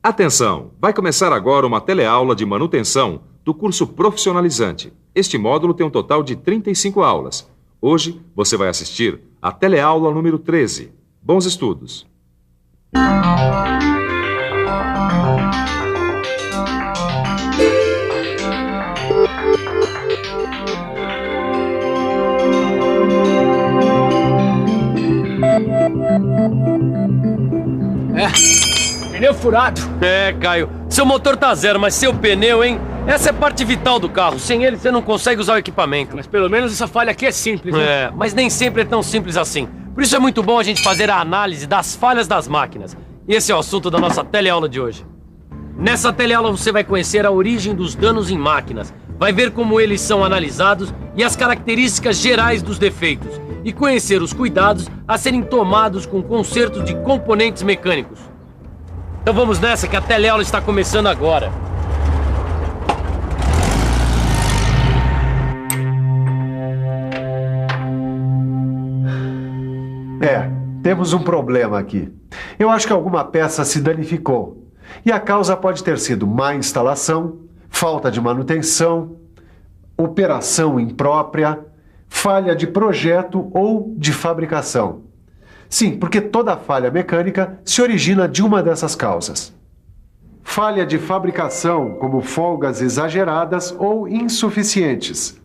Atenção! Vai começar agora uma teleaula de manutenção do curso profissionalizante. Este módulo tem um total de 35 aulas. Hoje você vai assistir a teleaula número 13. Bons estudos! Pneu furado. Caio, seu motor tá zero, mas seu pneu, hein? Essa é parte vital do carro. Sem ele, você não consegue usar o equipamento. Mas pelo menos essa falha aqui é simples, né? Mas nem sempre é tão simples assim. Por isso é muito bom a gente fazer a análise das falhas das máquinas. E esse é o assunto da nossa teleaula de hoje. Nessa teleaula você vai conhecer a origem dos danos em máquinas, vai ver como eles são analisados e as características gerais dos defeitos, e conhecer os cuidados a serem tomados com consertos de componentes mecânicos. Então vamos nessa, que a teleaula está começando agora. Temos um problema aqui. Eu acho que alguma peça se danificou. E a causa pode ter sido má instalação, falta de manutenção, operação imprópria, falha de projeto ou de fabricação. Sim, porque toda falha mecânica se origina de uma dessas causas. Falha de fabricação, como folgas exageradas ou insuficientes.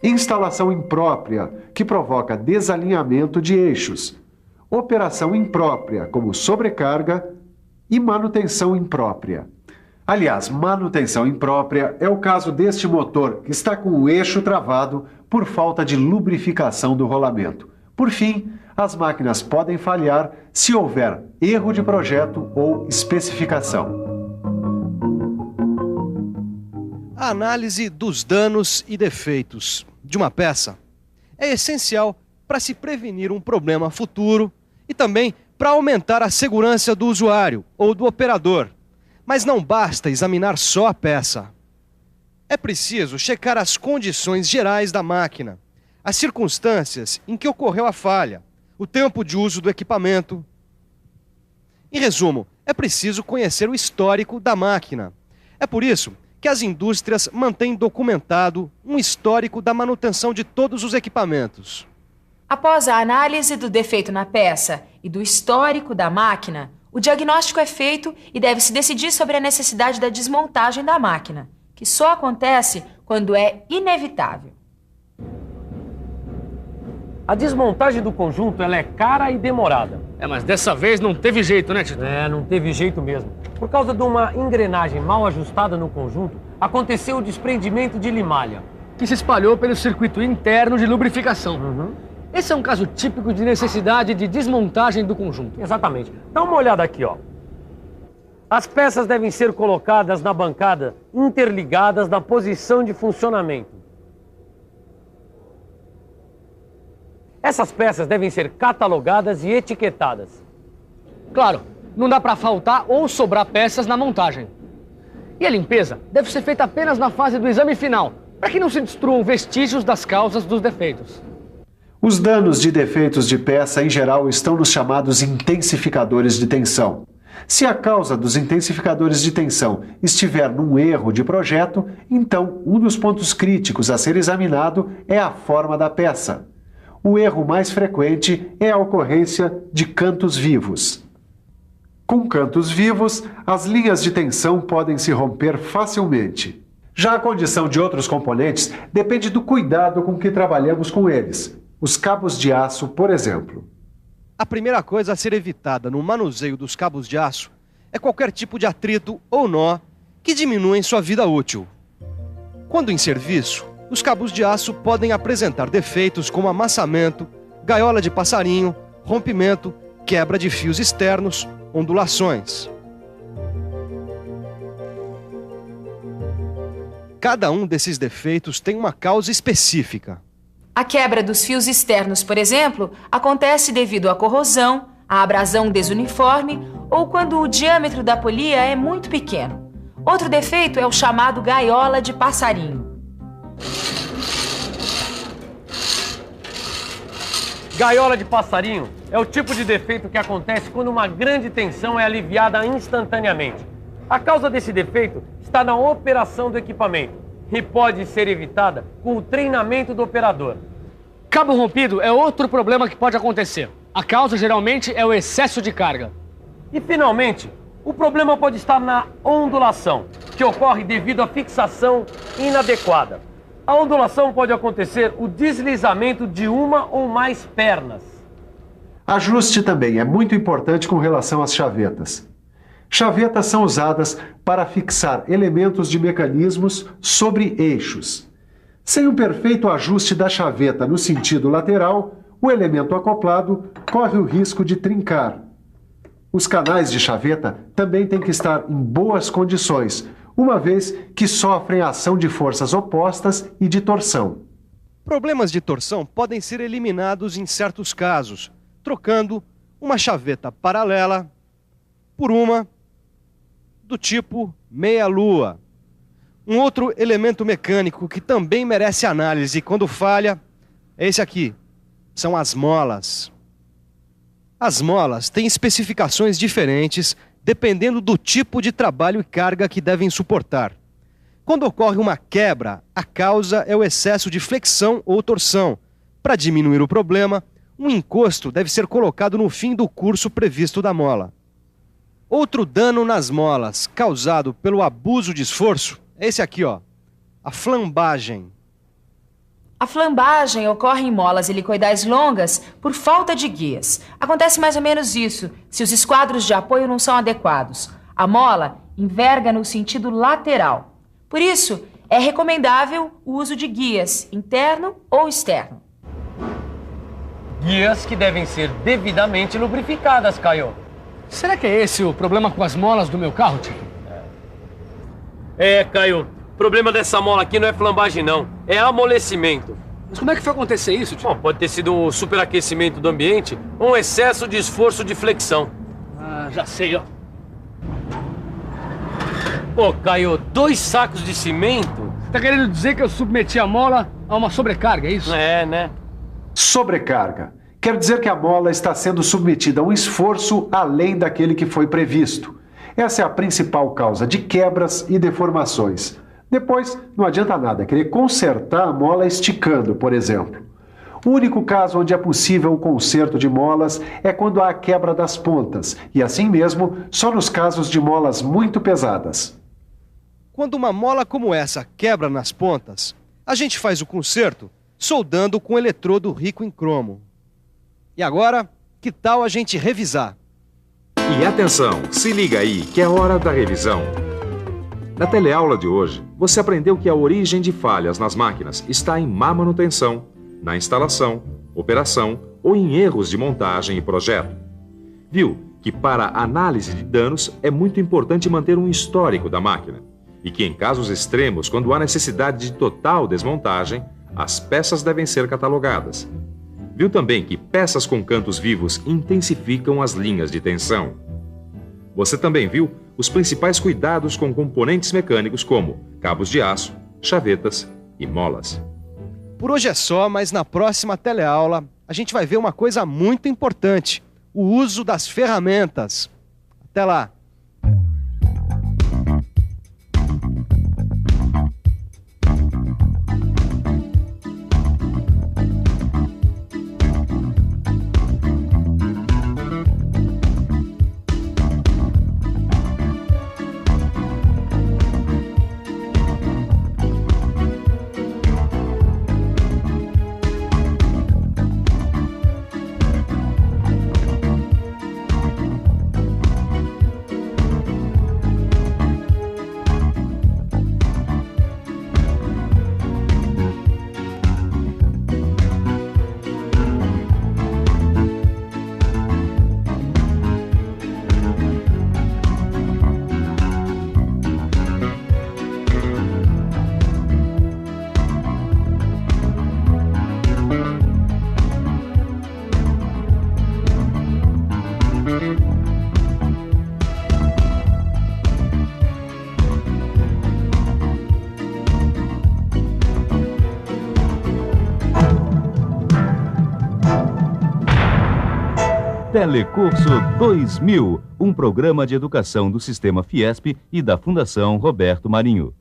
Instalação imprópria, que provoca desalinhamento de eixos. Operação imprópria, como sobrecarga, e manutenção imprópria. Aliás, manutenção imprópria é o caso deste motor que está com o eixo travado por falta de lubrificação do rolamento. Por fim, as máquinas podem falhar se houver erro de projeto ou especificação. A análise dos danos e defeitos de uma peça é essencial para se prevenir um problema futuro e também para aumentar a segurança do usuário ou do operador. Mas não basta examinar só a peça. É preciso checar as condições gerais da máquina, as circunstâncias em que ocorreu a falha, o tempo de uso do equipamento. Em resumo, é preciso conhecer o histórico da máquina. É por isso que as indústrias mantêm documentado um histórico da manutenção de todos os equipamentos. Após a análise do defeito na peça e do histórico da máquina, o diagnóstico é feito e deve-se decidir sobre a necessidade da desmontagem da máquina, que só acontece quando é inevitável. A desmontagem do conjunto ela é cara e demorada. Mas dessa vez não teve jeito, né, Tito? Não teve jeito mesmo. Por causa de uma engrenagem mal ajustada no conjunto, aconteceu o desprendimento de limalha, Que se espalhou pelo circuito interno de lubrificação. Esse é um caso típico de necessidade de desmontagem do conjunto. Exatamente. Dá uma olhada aqui, ó. As peças devem ser colocadas na bancada, interligadas na posição de funcionamento. Essas peças devem ser catalogadas e etiquetadas. Claro, não dá para faltar ou sobrar peças na montagem. E a limpeza deve ser feita apenas na fase do exame final, para que não se destruam vestígios das causas dos defeitos. Os danos de defeitos de peça, em geral, estão nos chamados intensificadores de tensão. Se a causa dos intensificadores de tensão estiver num erro de projeto, então um dos pontos críticos a ser examinado é a forma da peça. O erro mais frequente é a ocorrência de cantos vivos. Com cantos vivos, as linhas de tensão podem se romper facilmente. Já a condição de outros componentes depende do cuidado com que trabalhamos com eles. Os cabos de aço, por exemplo. A primeira coisa a ser evitada no manuseio dos cabos de aço é qualquer tipo de atrito ou nó que diminuem sua vida útil. Quando em serviço, os cabos de aço podem apresentar defeitos como amassamento, gaiola de passarinho, rompimento, quebra de fios externos, ondulações. Cada um desses defeitos tem uma causa específica. A quebra dos fios externos, por exemplo, acontece devido à corrosão, à abrasão desuniforme ou quando o diâmetro da polia é muito pequeno. Outro defeito é o chamado gaiola de passarinho. Gaiola de passarinho é o tipo de defeito que acontece quando uma grande tensão é aliviada instantaneamente. A causa desse defeito está na operação do equipamento e pode ser evitada com o treinamento do operador. Cabo rompido é outro problema que pode acontecer. A causa geralmente é o excesso de carga. E, finalmente, o problema pode estar na ondulação, que ocorre devido à fixação inadequada. A ondulação pode acontecer o deslizamento de uma ou mais pernas. Ajuste também é muito importante com relação às chavetas. Chavetas são usadas para fixar elementos de mecanismos sobre eixos. Sem um perfeito ajuste da chaveta no sentido lateral, o elemento acoplado corre o risco de trincar. Os canais de chaveta também têm que estar em boas condições, uma vez que sofrem a ação de forças opostas e de torção. Problemas de torção podem ser eliminados em certos casos, trocando uma chaveta paralela por uma do tipo meia-lua. Um outro elemento mecânico que também merece análise quando falha é esse aqui. São as molas. As molas têm especificações diferentes dependendo do tipo de trabalho e carga que devem suportar. Quando ocorre uma quebra, a causa é o excesso de flexão ou torção. Para diminuir o problema, um encosto deve ser colocado no fim do curso previsto da mola. Outro dano nas molas causado pelo abuso de esforço é esse aqui, ó, a flambagem. A flambagem ocorre em molas helicoidais longas por falta de guias. Acontece mais ou menos isso se os esquadros de apoio não são adequados. A mola enverga no sentido lateral. Por isso, é recomendável o uso de guias, interno ou externo. Guias que devem ser devidamente lubrificadas, Caio. Será que é esse o problema com as molas do meu carro, tio? Caio, o problema dessa mola aqui não é flambagem, não. É amolecimento. Mas como é que foi acontecer isso, tio? Bom, pode ter sido um superaquecimento do ambiente ou um excesso de esforço de flexão. Ah, já sei, ó. Pô, Caio, 2 sacos de cimento? Tá querendo dizer que eu submeti a mola a uma sobrecarga, é isso? É, né? Sobrecarga quer dizer que a mola está sendo submetida a um esforço além daquele que foi previsto. Essa é a principal causa de quebras e deformações. Depois, não adianta nada querer consertar a mola esticando, por exemplo. O único caso onde é possível o conserto de molas é quando há a quebra das pontas, e assim mesmo, só nos casos de molas muito pesadas. Quando uma mola como essa quebra nas pontas, a gente faz o conserto soldando com eletrodo rico em cromo. E agora, que tal a gente revisar? E atenção, se liga aí que é hora da revisão. Na teleaula de hoje, você aprendeu que a origem de falhas nas máquinas está em má manutenção, na instalação, operação ou em erros de montagem e projeto. Viu que para análise de danos é muito importante manter um histórico da máquina e que em casos extremos, quando há necessidade de total desmontagem, as peças devem ser catalogadas. Viu também que peças com cantos vivos intensificam as linhas de tensão. Você também viu os principais cuidados com componentes mecânicos como cabos de aço, chavetas e molas. Por hoje é só, mas na próxima teleaula a gente vai ver uma coisa muito importante: o uso das ferramentas. Até lá! Telecurso 2000, um programa de educação do Sistema Fiesp e da Fundação Roberto Marinho.